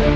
नमस्कार,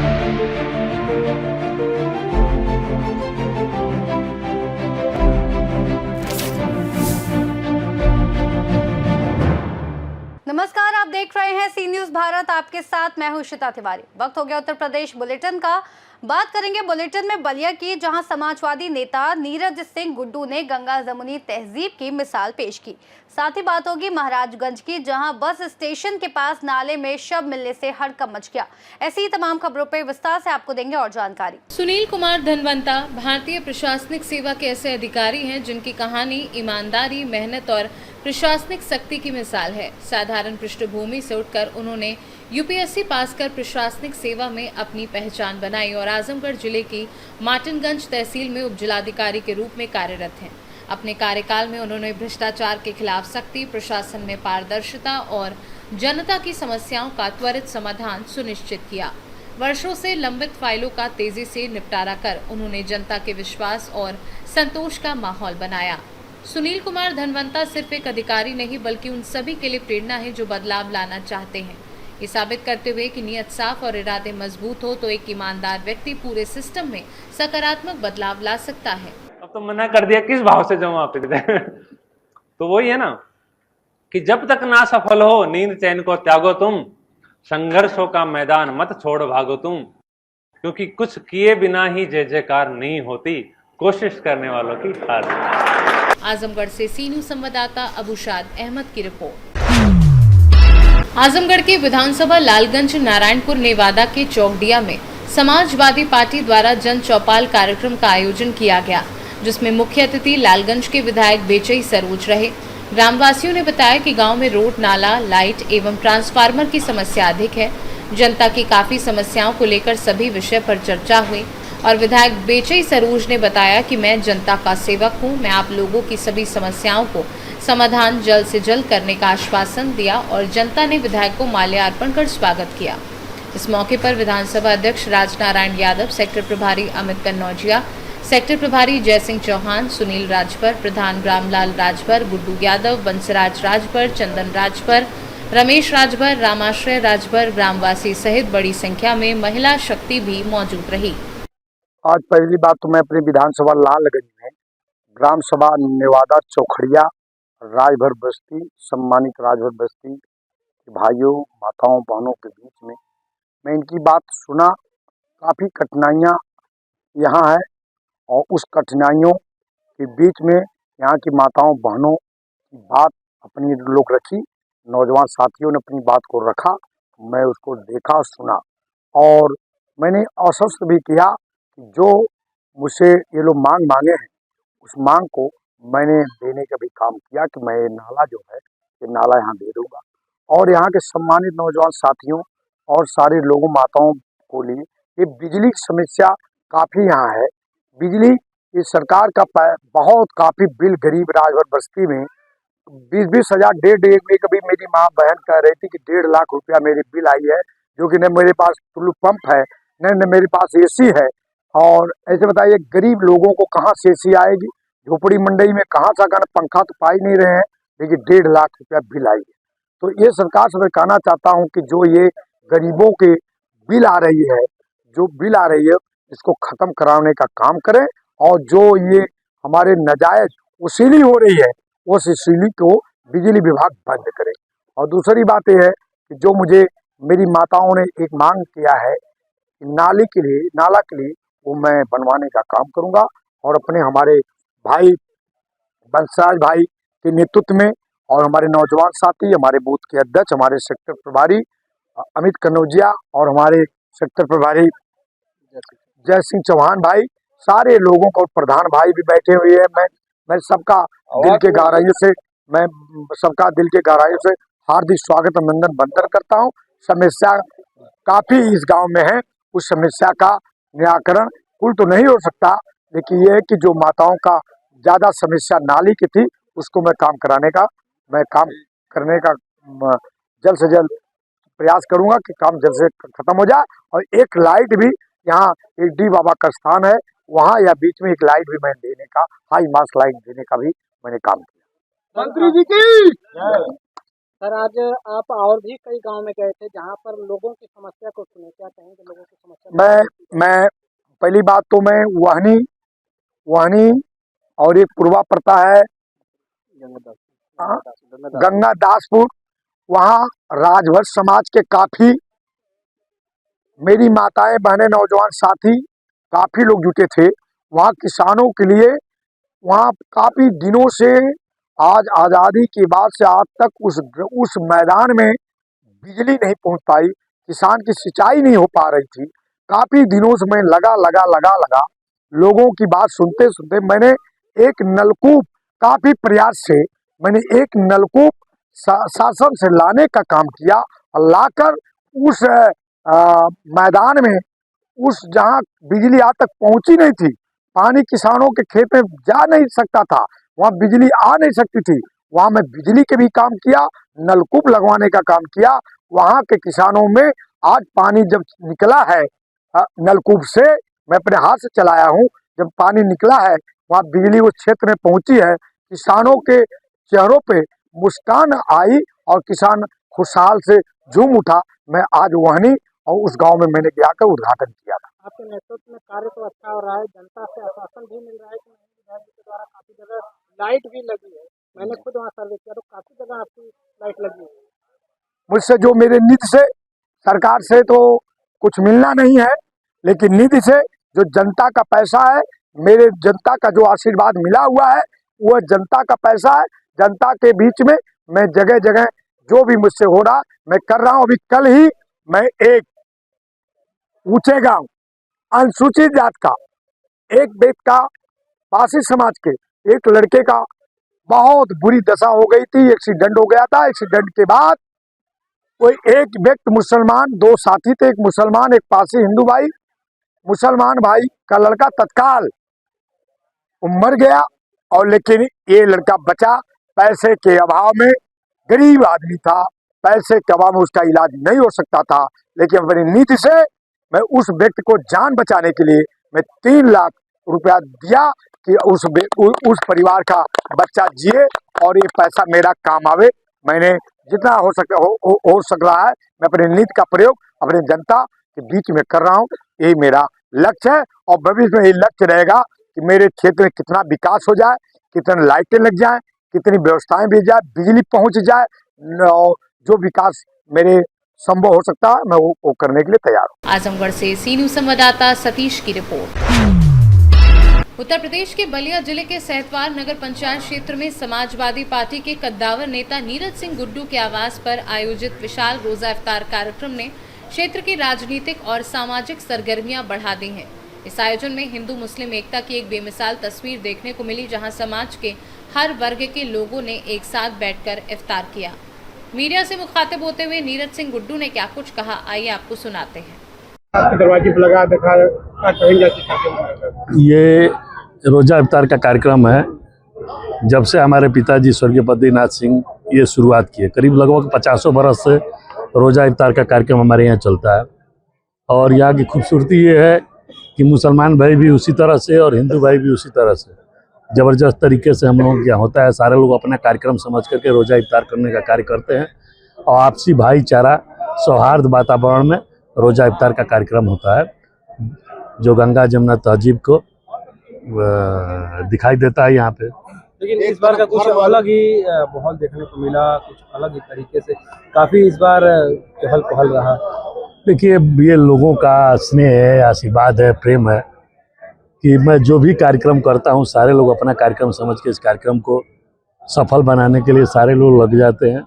आप देख रहे हैं सी न्यूज भारत। आपके साथ मैं हूं श्वेता तिवारी। वक्त हो गया उत्तर प्रदेश बुलेटिन का। बात करेंगे बुलेटिन में बलिया की, जहां समाजवादी नेता नीरज सिंह गुड्डू ने गंगा जमुनी तहजीब की मिसाल पेश की। साथ ही बात होगी महाराजगंज की, जहां बस स्टेशन के पास नाले में शव मिलने से हड़कंप मच गया। ऐसी ही तमाम खबरों पर विस्तार से आपको देंगे और जानकारी। सुनील कुमार धनवंता भारतीय प्रशासनिक सेवा के ऐसे अधिकारी हैं जिनकी कहानी ईमानदारी, मेहनत और प्रशासनिक शक्ति की मिसाल है। साधारण पृष्ठभूमि से उठकर उन्होंने यूपीएससी पास कर प्रशासनिक सेवा में अपनी पहचान बनाई और आजमगढ़ जिले की मार्टिनगंज तहसील में उपजिलाधिकारी के रूप में कार्यरत हैं। अपने कार्यकाल में उन्होंने भ्रष्टाचार के खिलाफ सख्ती, प्रशासन में पारदर्शिता और जनता की समस्याओं का त्वरित समाधान सुनिश्चित किया। वर्षों से लंबित फाइलों का तेजी से निपटारा कर उन्होंने जनता के विश्वास और संतोष का माहौल बनाया। सुनील कुमार धनवंता सिर्फ एक अधिकारी नहीं बल्कि उन सभी के लिए प्रेरणा है जो बदलाव लाना चाहते हैं। ये साबित करते हुए कि नियत साफ और इरादे मजबूत हो तो एक ईमानदार व्यक्ति पूरे सिस्टम में सकारात्मक बदलाव ला सकता है। अब तो मना कर दिया, किस भाव से जमा आप तो वही है ना कि जब तक ना सफल हो नींद चैन को त्यागो तुम, संघर्षों का मैदान मत छोड़ भागो तुम, क्योंकि कुछ किए बिना ही जय जयकार नहीं होती, कोशिश करने वालों की हार। आजमगढ़ से सी न्यूज संवाददाता अबुशाद अहमद की रिपोर्ट। आजमगढ़ के विधानसभा लालगंज नारायणपुर नेवादा के चौकडिया में समाजवादी पार्टी द्वारा जन चौपाल कार्यक्रम का आयोजन किया गया, जिसमें मुख्य अतिथि लालगंज के विधायक बेचई सरोज रहे। ग्रामवासियों ने बताया कि गांव में रोड, नाला, लाइट एवं ट्रांसफार्मर की समस्या अधिक है। जनता की काफी समस्याओं को लेकर सभी विषय पर चर्चा हुई और विधायक बेचई सरोज ने बताया कि मैं जनता का सेवक हूं। मैं आप लोगों की सभी समस्याओं को समाधान जल्द से जल्द करने का आश्वासन दिया और जनता ने विधायक को माल्यार्पण कर स्वागत किया। इस मौके पर विधानसभा अध्यक्ष राजनारायण यादव, सेक्टर प्रभारी अमित कन्नौजिया, सेक्टर प्रभारी जयसिंह चौहान, सुनील राजभर, प्रधान रामलाल राजभर, गुड्डू यादव, बंसराज राजभर, चंदन राजभर, रमेश राजभर, रामाश्रय राजभर, ग्रामवासी सहित बड़ी संख्या में महिला शक्ति भी मौजूद रही। आज पहली बात तो मैं अपने विधानसभा लालगंज में ग्राम सभा नेवादा चौखड़िया राजभर बस्ती, सम्मानित राजभर बस्ती के भाइयों, माताओं, बहनों के बीच में मैं इनकी बात सुना। काफ़ी कठिनाइयाँ यहाँ है और उस कठिनाइयों के बीच में यहाँ की माताओं, बहनों की बात अपनी लोग रखी, नौजवान साथियों ने अपनी बात को रखा। मैं उसको देखा, सुना और मैंने आश्वस्त भी किया जो मुझसे ये लोग मांग मांगे हैं उस मांग को मैंने देने का भी काम किया कि मैं ये नाला जो है ये नाला यहाँ दे दूंगा। और यहाँ के सम्मानित नौजवान साथियों और सारे लोगों, माताओं को लिए ये बिजली की समस्या काफ़ी यहाँ है। बिजली ये सरकार का बहुत काफ़ी बिल गरीब राजभर बस्ती में 20-20 हज़ार, डेढ़ में कभी मेरी माँ बहन कह रही थी कि 1.5 लाख रुपया मेरी बिल आई है, जो कि न मेरे पास टुल्लू पंप है न मेरे पास एसी है। और ऐसे बताइए गरीब लोगों को कहाँ से एसी आएगी, झोपड़ी मंडई में कहाँ से आकर, पंखा तो पा ही नहीं रहे हैं, लेकिन 1.5 लाख रुपया बिल आई है। तो ये सरकार से मैं कहना चाहता हूँ कि जो ये गरीबों के बिल आ रही है, जो बिल आ रही है इसको ख़त्म कराने का काम करें और जो ये हमारे नाजायज वसूली हो रही है उस वसूली को बिजली विभाग बंद करे। और दूसरी बात यह है कि जो मुझे मेरी माताओं ने एक मांग किया है कि नाला के लिए वो मैं बनवाने का काम करूंगा और अपने हमारे भाई बंसराज भाई के नेतृत्व में और हमारे नौजवान साथी, हमारे बूथ के अध्यक्ष, हमारे सेक्टर प्रभारी अमित कन्नौजिया और हमारे सेक्टर प्रभारी जय सिंह चौहान भाई, सारे लोगों को, प्रधान भाई भी बैठे हुए हैं। मैं सबका दिल के गहराइयों से हार्दिक स्वागत, अभिनंदन, वंदन करता हूँ। समस्या काफ़ी इस गांव में है, उस समस्या का निराकरण कुल तो नहीं हो सकता, लेकिन ये है कि जो माताओं का ज़्यादा समस्या नाली की थी उसको मैं काम करने का जल्द से जल्द प्रयास करूंगा कि काम जल्द से खत्म हो जाए। और एक लाइट भी यहाँ, एक डी बाबा का स्थान है वहाँ या बीच में एक लाइट भी मैं देने का, हाई मास लाइट देने का भी मैंने काम किया। मंत्री जी की सर, आज आप और भी कई गांव में गए थे जहां पर लोगों की समस्या को सुने, क्या कहेंगे लोगों की समस्या? मैं पहली बात तो मैं वहनी और एक पूर्वा पड़ता है गंगा दासपुर, वहाँ राजभर समाज के काफी मेरी माताएं बहनें नौजवान साथी काफी लोग जुटे थे। वहाँ किसानों के लिए वहाँ काफी दिनों से आज आज़ादी के बाद से आज तक उस मैदान में बिजली नहीं पहुँच पाई, किसान की सिंचाई नहीं हो पा रही थी। काफी दिनों से मैं लगा लोगों की बात सुनते सुनते मैंने एक नलकूप काफी प्रयास से मैंने एक नलकूप शासन से लाने का काम किया और लाकर उस मैदान में उस जहाँ बिजली आज तक पहुंची नहीं थी, पानी किसानों के खेत में जा नहीं सकता था, वहाँ बिजली आ नहीं सकती थी, वहाँ मैं बिजली के भी काम किया, नलकूप लगवाने का काम किया। वहाँ के किसानों में आज पानी जब निकला है नलकूप से, मैं अपने हाथ से चलाया हूँ, जब पानी निकला है वहाँ बिजली उस क्षेत्र में पहुंची है, किसानों के चेहरों पे मुस्कान आई और किसान खुशहाल से झूम उठा। मैं आज वहनी और उस गांव में मैंने जाकर उद्घाटन किया था। आपके नेतृत्व में कार्य तो अच्छा हो रहा है, जनता से आश्वासन भी मिल रहा है कि विधायक जी के द्वारा काफी जगह लाइट भी लगी है। मैंने खुद वहाँ सर्वे किया तो काफी जगह आपकी लाइट लगी है। मुझसे जो मेरे निधि से सरकार से तो कुछ मिलना नहीं है, लेकिन निधि से जो जनता का पैसा है, मेरे जनता का जो आशीर्वाद मिला हुआ है वह जनता का पैसा है। जनता के बीच में मैं जगह जगह जो भी मुझसे हो रहा मैं कर रहा हूँ। अभी कल ही मैं एक ऊंचे गांव अनुसूचित जात का एक व्यक्ति का पासी समाज के एक लड़के का बहुत बुरी दशा हो गई थी, एक्सीडेंट हो गया था। एक्सीडेंट के बाद कोई एक व्यक्ति मुसलमान, दो साथी थे, एक मुसलमान एक पासी हिंदू भाई, मुसलमान भाई का लड़का तत्काल मर गया और लेकिन ये लड़का बचा। पैसे के अभाव में, गरीब आदमी था, पैसे के अभाव में उसका इलाज नहीं हो सकता था, लेकिन अपनी नीति से मैं उस व्यक्ति को जान बचाने के लिए मैं 3 लाख रुपया दिया कि उस परिवार का बच्चा जिए और ये पैसा मेरा काम आवे। मैंने जितना हो सक रहा है मैं अपनी नीति का प्रयोग अपनी जनता के बीच में कर रहा हूँ। यही मेरा लक्ष्य है और भविष्य में यही लक्ष्य रहेगा कि मेरे क्षेत्र में कितना विकास हो जाए, कितनी लाइटें लग जाएं, कितनी व्यवस्थाएं भी जाए, बिजली पहुंच जाए, जो विकास मेरे संभव हो सकता है मैं वो करने के लिए तैयार हूँ। आजमगढ़ से सी न्यूज संवाददाता सतीश की रिपोर्ट। उत्तर प्रदेश के बलिया जिले के सहतवार नगर पंचायत क्षेत्र में समाजवादी पार्टी के कद्दावर नेता नीरज सिंह गुड्डू के आवास पर आयोजित विशाल रोजा इफ्तार कार्यक्रम ने क्षेत्र की राजनीतिक और सामाजिक सरगर्मियां बढ़ा दी हैं। इस आयोजन में हिंदू मुस्लिम एकता की एक बेमिसाल तस्वीर देखने को मिली, जहां समाज के हर वर्ग के लोगों ने एक साथ बैठकर इफ्तार किया। मीडिया से मुखातिब होते हुए नीरज सिंह गुड्डू ने क्या कुछ कहा, आइए आपको सुनाते हैं। आपके दरवाजे पर लगा देखा, क्या कहेंगे? ये रोजा इफ्तार का कार्यक्रम है। जब से हमारे पिताजी स्वर्गीय बद्रीनाथ सिंह ये शुरुआत किए, करीब लगभग 50 बरस से रोजा इफ्तार का कार्यक्रम हमारे यहाँ चलता है। और यहाँ की खूबसूरती ये है कि मुसलमान भाई भी उसी तरह से और हिंदू भाई भी उसी तरह से ज़बरदस्त तरीके से हम लोगों के यहाँ होता है। सारे लोग अपना कार्यक्रम समझ करके रोजा इफ्तार करने का कार्य करते हैं और आपसी भाईचारा सौहार्द वातावरण में रोजा इफ्तार का कार्यक्रम होता है, जो गंगा जमुना तहजीब को दिखाई देता है यहाँ पे। लेकिन इस बार का कुछ अलग ही माहौल देखने को मिला, कुछ अलग ही तरीके से काफ़ी इस बार चहल पहल रहा। देखिए, ये लोगों का स्नेह है, आशीर्वाद है, प्रेम है कि मैं जो भी कार्यक्रम करता हूँ सारे लोग अपना कार्यक्रम समझ के इस कार्यक्रम को सफल बनाने के लिए सारे लोग लग जाते हैं।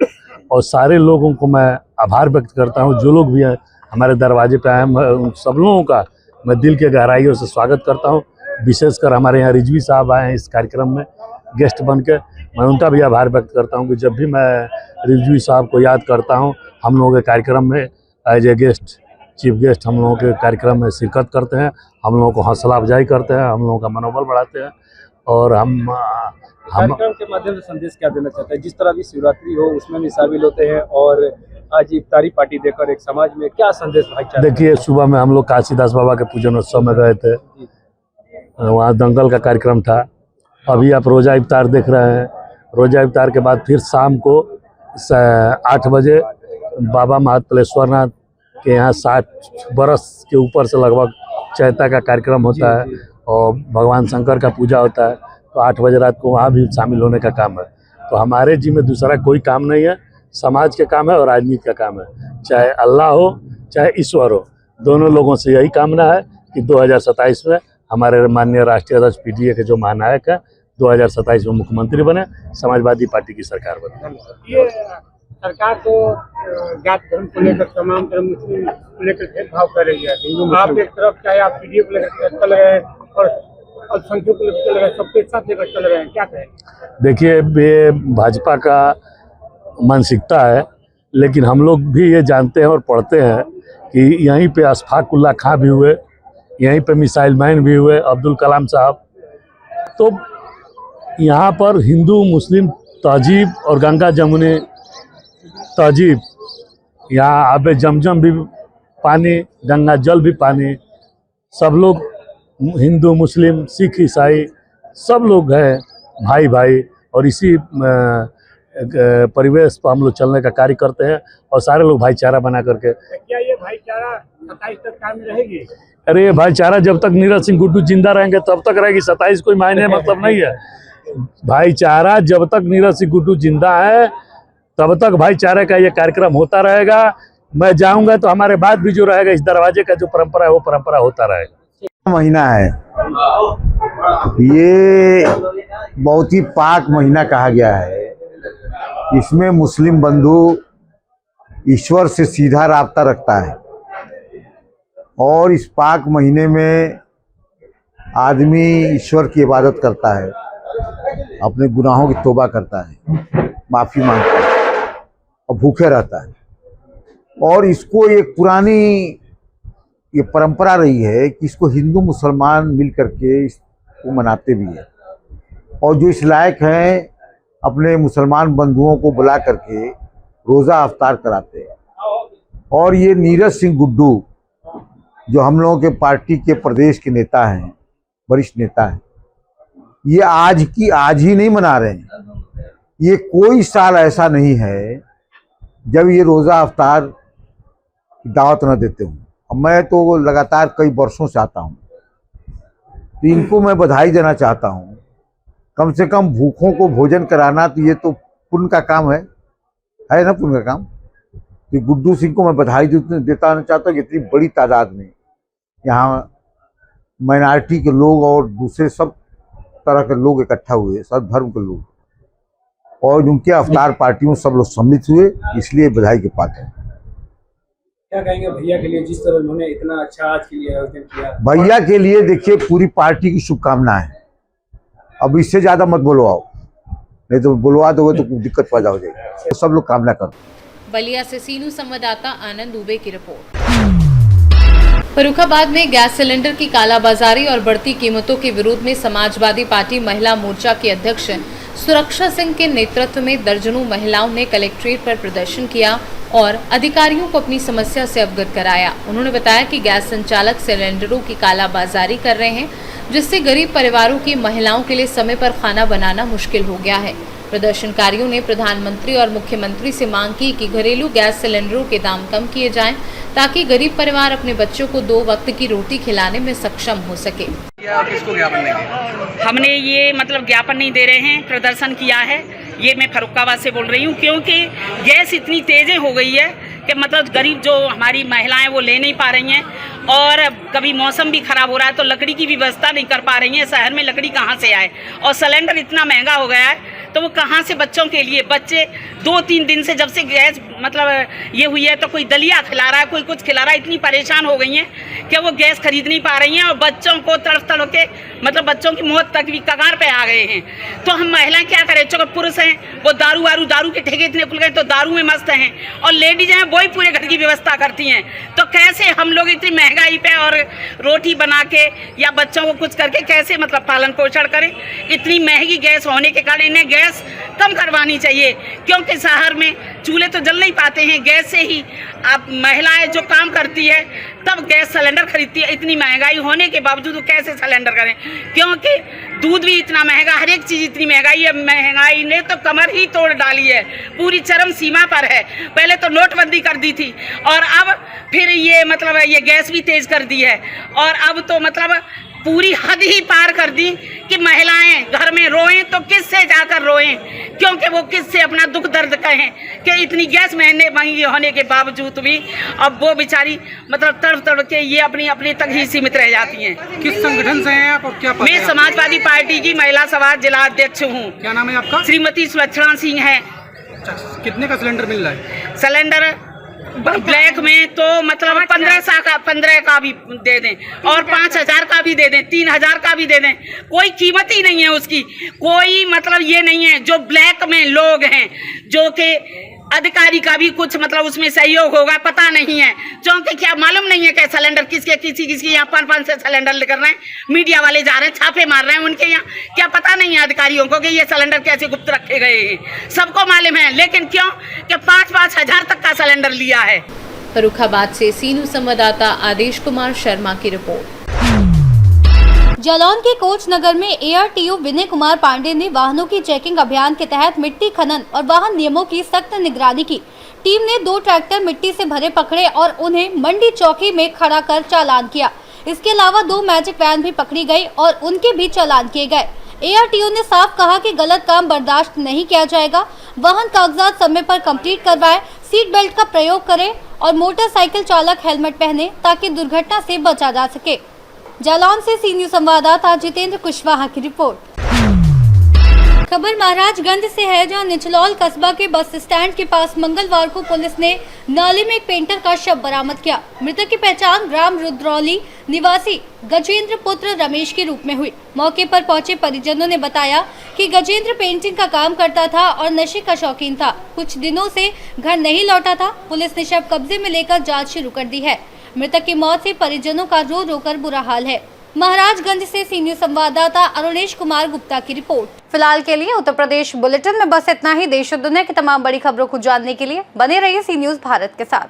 और सारे लोगों को मैं आभार व्यक्त करता हूँ, जो लोग भी हमारे दरवाजे पे आए, उन सब लोगों का मैं दिल के गहराइयों से स्वागत करता हूँ। विशेषकर हमारे यहाँ रिजवी साहब आए हैं इस कार्यक्रम में गेस्ट बन के, मैं उनका भी आभार व्यक्त करता हूँ कि जब भी मैं रिजवी साहब को याद करता हूँ, हम लोगों के कार्यक्रम में as a guest, chief guest हम लोगों के कार्यक्रम में शिरकत करते हैं, हम लोगों को हौसला अफजाई करते हैं, हम लोगों का मनोबल बढ़ाते हैं। और हम कार्यक्रम के माध्यम से संदेश क्या देना चाहते हैं? जिस तरह भी शिवरात्रि हो उसमें भी शामिल होते हैं और आज इफ्तारी पार्टी देकर एक समाज में क्या संदेश भाईचारा? देखिए, सुबह में हम लोग काशीदास बाबा के पूजन उत्सव में गए थे, वहाँ दंगल का कार्यक्रम था। अभी आप रोजा इफ्तार देख रहे हैं। रोजा इफ्तार के बाद फिर शाम को 8 बजे बाबा महात्लेश्वरनाथ कि यहाँ 60 बरस के ऊपर से लगभग चैता का कार्यक्रम होता है और भगवान शंकर का पूजा होता है, तो 8 बजे रात को वहाँ भी शामिल होने का काम है। तो हमारे जी में दूसरा कोई काम नहीं है, समाज के काम है और राजनीति का काम है। चाहे अल्लाह हो चाहे ईश्वर हो, दोनों लोगों से यही कामना है कि 2027 में हमारे माननीय राष्ट्रीय अध्यक्ष पीटीए के जो महानायक है 2027 में मुख्यमंत्री बने, समाजवादी पार्टी की सरकार बने। ये सरकार तो जात धर्म को लेकर, तमाम धर्म मुस्लिम को लेकर भेदभाव कर रही है। आप एक तरफ चाहे आप पीडीए को लेकर चल रहे हैं और अल्पसंख्यकों को लेकर चल रहे हैं, सबके एक साथ लेकर चल रहे हैं, क्या कहें? देखिए, ये भाजपा का मानसिकता है, लेकिन हम लोग भी ये जानते हैं और पढ़ते हैं कि यहीं पे अशफाक उल्ला खां भी हुए, यहीं पे मिसाइल मैन भी हुए, अब्दुल कलाम साहब। तो यहाँ पर हिंदू मुस्लिम तहजीब और गंगा जमुनी तहजीब, यहाँ आबे जमजम भी पानी, गंगा जल भी पानी, सब लोग हिंदू मुस्लिम सिख ईसाई सब लोग हैं भाई भाई, और इसी परिवेश पर हम लोग चलने का कार्य करते हैं और सारे लोग भाईचारा बना करके। क्या ये भाईचारा 27 तक कायम रहेगी? अरे ये भाईचारा जब तक नीरज सिंह गुड्डू जिंदा रहेंगे तब तक रहेगी, 27 कोई मायने मतलब नहीं है। भाईचारा जब तक नीरज सिंह गुड्डू जिंदा है तब तक भाईचारे का ये कार्यक्रम होता रहेगा। मैं जाऊंगा तो हमारे बाद भी जो रहेगा, इस दरवाजे का जो परंपरा है वो परंपरा होता रहेगा। महीना है, ये बहुत ही पाक महीना कहा गया है। इसमें मुस्लिम बंधु ईश्वर से सीधा राब्ता रखता है और इस पाक महीने में आदमी ईश्वर की इबादत करता है, अपने गुनाहों की तौबा करता है, माफ़ी मांगता है और भूखे रहता है। और इसको एक पुरानी ये परंपरा रही है कि इसको हिंदू मुसलमान मिल करके इसको मनाते भी हैं, और जो इस लायक हैं अपने मुसलमान बंधुओं को बुला करके रोज़ा अफ्तार कराते हैं। और ये नीरज सिंह गुड्डू जो हम लोगों के पार्टी के प्रदेश के नेता हैं, वरिष्ठ नेता हैं, ये आज ही नहीं मना रहे हैं। ये कोई साल ऐसा नहीं है जब ये रोज़ा अफ्तार की दावत न देते हूँ। मैं तो लगातार कई वर्षों से आता हूँ, तो इनको मैं बधाई देना चाहता हूँ। कम से कम भूखों को भोजन कराना तो ये तो पुण्य का काम है ना, पुण्य का काम। तो गुड्डू सिंह को मैं बधाई देता चाहता हूँ कि इतनी बड़ी तादाद में यहाँ माइनॉरिटी के लोग और दूसरे सब तरह के लोग इकट्ठा हुए, सब धर्म के लोग, और उनके अवतार पार्टी में सब लोग सम्मिलित हुए, इसलिए बधाई के पात्र हैं। क्या कहेंगे भैया के लिए, जिस तरह उन्होंने इतना अच्छा आज के लिए आयोजन किया? भैया के लिए देखिए पूरी पार्टी की शुभकामनाएं। अब इससे ज्यादा मत बुलवाओ, नहीं तो बुलवा दोगे तो दिक्कत पैदा हो जाएगी। तो सब लोग कामना करो। बलिया से सीनू संवाददाता आनंद दुबे की रिपोर्ट। फर्रुखाबाद में गैस सिलेंडर की कालाबाजारी और बढ़ती कीमतों के विरोध में समाजवादी पार्टी महिला मोर्चा की अध्यक्ष सुरक्षा सिंह के नेतृत्व में दर्जनों महिलाओं ने कलेक्ट्रेट पर प्रदर्शन किया और अधिकारियों को अपनी समस्या से अवगत कराया। उन्होंने बताया कि गैस संचालक सिलेंडरों की कालाबाजारी कर रहे हैं, जिससे गरीब परिवारों की महिलाओं के लिए समय पर खाना बनाना मुश्किल हो गया है। प्रदर्शनकारियों ने प्रधानमंत्री और मुख्यमंत्री से मांग की कि घरेलू गैस सिलेंडरों के दाम कम किए जाएं, ताकि गरीब परिवार अपने बच्चों को 2 वक्त की रोटी खिलाने में सक्षम हो सके। हमने ये ज्ञापन नहीं दे रहे हैं, प्रदर्शन किया है। ये मैं फर्रुखाबाद से बोल रही हूँ, क्योंकि गैस इतनी तेज़ी हो गई है कि गरीब जो हमारी महिलाएं वो ले नहीं पा रही हैं, और कभी मौसम भी ख़राब हो रहा है तो लकड़ी की व्यवस्था नहीं कर पा रही हैं। शहर में लकड़ी कहाँ से आए, और सिलेंडर इतना महंगा हो गया है तो वो कहाँ से बच्चों के लिए, बच्चे 2-3 दिन से जब से गैस ये हुई है तो कोई दलिया खिला रहा है, कोई कुछ खिला रहा है। इतनी परेशान हो गई हैं कि वो गैस खरीद नहीं पा रही हैं, और बच्चों को तड़प के बच्चों की मौत तक भी कगार पे आ गए हैं। तो हम महिलाएं क्या करें? जो पुरुष हैं वो दारू के ठेके इतने खुल गए तो दारू में मस्त हैं, और लेडीज हैं वही पूरे घर की व्यवस्था करती हैं। तो कैसे हम लोग इतनी महंगाई पे और रोटी बना के या बच्चों को कुछ करके कैसे पालन पोषण करें? इतनी महंगी गैस होने के कारण इन्हें गैस कम करवानी चाहिए, क्योंकि शहर में चूल्हे तो जल नहीं पाते हैं, गैस से ही अब महिलाएं जो काम करती है तब गैस सिलेंडर खरीदती है। इतनी महंगाई होने के बावजूद वो कैसे सिलेंडर करें, क्योंकि दूध भी इतना महंगा, हर एक चीज़ इतनी महंगाई है। महंगाई ने तो कमर ही तोड़ डाली है, पूरी चरम सीमा पर है। पहले तो नोटबंदी कर दी थी और अब फिर ये मतलब ये गैस भी तेज कर दी है, और अब तो मतलब पूरी हद ही पार कर दी कि महिलाएं घर में रोएं तो किससे जाकर रोएं, क्योंकि वो किससे अपना दुख दर्द कहें कि इतनी गैस महंगी होने के बावजूद भी अब वो बेचारी मतलब तड़प तड़प के ये अपनी अपने तक ही सीमित रह जाती हैं। किस संगठन से हैं आप और क्या पद है मैं समाजवादी पार्टी की महिला सभा जिला अध्यक्ष हूँ। क्या नाम है आपका? श्रीमती सुलक्षणा सिंह है। कितने का सिलेंडर मिल रहा है? सिलेंडर ब्लैक में तो मतलब 15 का भी दे दें और 5,000 का भी दे दें, 3,000 का भी दे दें, कोई कीमत ही नहीं है उसकी। कोई मतलब ये नहीं है। जो ब्लैक में लोग हैं, जो कि अधिकारी का भी कुछ मतलब उसमें सहयोग होगा पता नहीं है, क्योंकि क्या मालूम नहीं है कि सिलेंडर किसी यहाँ 5 से सिलेंडर लेकर रहे हैं। मीडिया वाले जा रहे हैं, छापे मार रहे हैं उनके यहाँ, क्या पता नहीं है अधिकारियों को कि ये सिलेंडर कैसे गुप्त रखे गए हैं। सबको मालूम है, लेकिन क्यों कि 5-5 हजार तक का सिलेंडर लिया है। फर्रुखाबाद से सीनू संवाददाता आदेश कुमार शर्मा की रिपोर्ट। जालौन के कोच नगर में ARTO विनय कुमार पांडे ने वाहनों की चेकिंग अभियान के तहत मिट्टी खनन और वाहन नियमों की सख्त निगरानी की। टीम ने 2 ट्रैक्टर मिट्टी से भरे पकड़े और उन्हें मंडी चौकी में खड़ा कर चालान किया। इसके अलावा 2 मैजिक वैन भी पकड़ी गई और उनके भी चालान किए गए। ARTO ने साफ कहा कि गलत काम बर्दाश्त नहीं किया जाएगा। वाहन कागजात समय पर कंप्लीट करवाए, सीट बेल्ट का प्रयोग करें और मोटरसाइकिल चालक हेलमेट पहने ताकि दुर्घटना से बचा जा सके। जालौन से सी न्यूज़ संवाददाता जितेंद्र कुशवाहा की रिपोर्ट। खबर महाराजगंज से है, जहां निचलौल कस्बा के बस स्टैंड के पास मंगलवार को पुलिस ने नाले में एक पेंटर का शव बरामद किया। मृतक की पहचान ग्राम रुद्रौली निवासी गजेंद्र पुत्र रमेश के रूप में हुई। मौके पर पहुंचे परिजनों ने बताया कि गजेंद्र पेंटिंग का काम करता था और नशे का शौकीन था। कुछ दिनों से घर नहीं लौटा था। पुलिस ने शव कब्जे में लेकर जाँच शुरू कर दी है। मृतक की मौत से परिजनों का रो रो कर बुरा हाल है। महाराजगंज से सी न्यूज़ संवाददाता अरुणेश कुमार गुप्ता की रिपोर्ट। फिलहाल के लिए उत्तर प्रदेश बुलेटिन में बस इतना ही। देश और दुनिया की तमाम बड़ी खबरों को जानने के लिए बने रहिए सी न्यूज़ भारत के साथ।